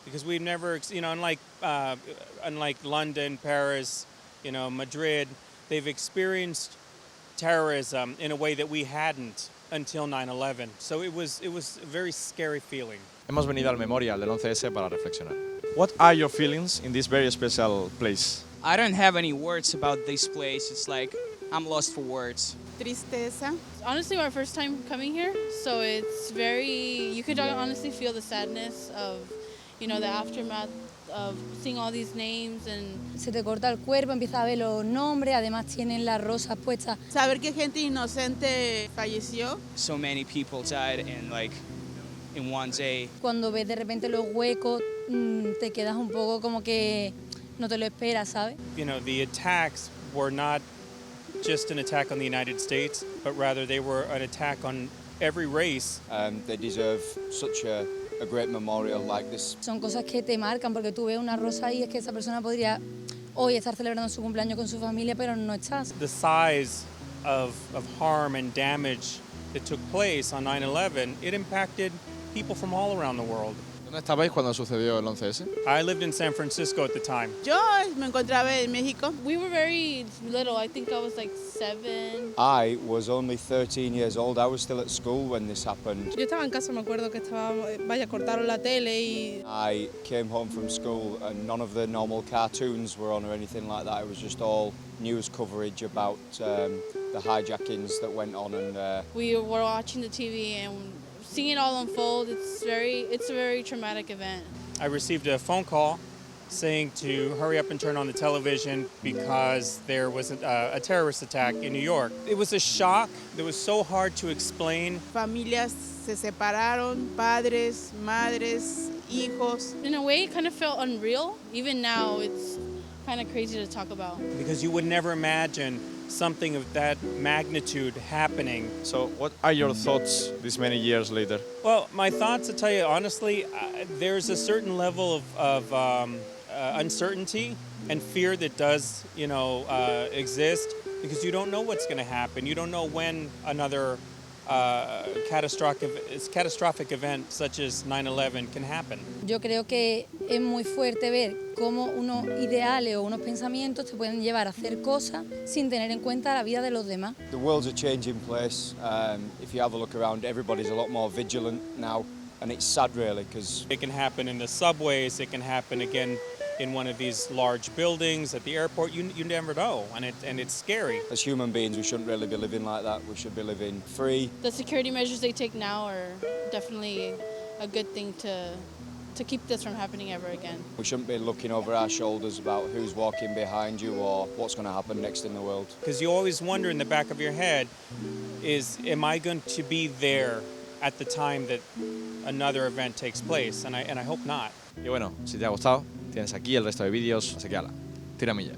because we've never, unlike London, Paris, Madrid, they've experienced terrorism in a way that we hadn't until 9/11. So it was a very scary feeling. Hemos venido al memorial del 11S para reflexionar. What are your feelings in this very special place? I don't have any words about this place. It's like I'm lost for words. Tristeza. Honestly, our first time coming here, so it's you could honestly feel the sadness of, the aftermath of seeing all these names and... Se te corta el cuerpo, empiezas a ver los nombres, además tienen las rosas puestas. Saber que gente inocente falleció. So many people died in one day. Cuando ves de repente los huecos, te quedas un poco como que no te lo esperas, ¿sabes? The attacks were not just an attack on the United States, but rather they were an attack on every race. They deserve such a great memorial like this. Son cosas que te marcan porque tú ves una rosa y es que esa persona podría hoy estar celebrando su cumpleaños con su familia, pero no estás. The size of harm and damage that took place on 9/11, it impacted people from all around the world. ¿Dónde estabais cuando sucedió el 11S? I lived in San Francisco at the time. Yo me encontraba en México. We were very little. I think I was like 7. I was only 13 years old. I was still at school when this happened. Yo estaba en casa, me acuerdo que cortaron la tele y... I came home from school and none of the normal cartoons were on or anything like that. It was just all news coverage about the hijackings that went on and... We were watching the TV and seeing it all unfold, it's a very traumatic event. I received a phone call saying to hurry up and turn on the television because there was a terrorist attack in New York. It was a shock that was so hard to explain. Familias se separaron, padres, madres, hijos. In a way, it kind of felt unreal. Even now, it's kind of crazy to talk about. Because you would never imagine something of that magnitude happening. So what are your thoughts this many years later? Well, my thoughts, to tell you honestly, there's a certain level of uncertainty and fear that does, exist because you don't know what's going to happen. You don't know when another catastrophic event such as 9/11 can happen. Yo creo que es muy fuerte ver cómo unos ideales o unos pensamientos te pueden llevar a hacer cosas sin tener en cuenta la vida de los demás. The world's a changing place. If you have a look around, everybody's a lot more vigilant now. And it's sad, really, because... It can happen in the subways, it can happen again in one of these large buildings at the airport. You never know, and it's scary. As human beings, we shouldn't really be living like that. We should be living free. The security measures they take now are definitely a good thing to keep this from happening ever again. We shouldn't be looking over our shoulders about who's walking behind you or what's going to happen next in the world. Because you always wonder in the back of your head, am I going to be there at the time that another event takes place? And I hope not. Y bueno, si te ha gustado, tienes aquí el resto de vídeos, así que ala, tira millas.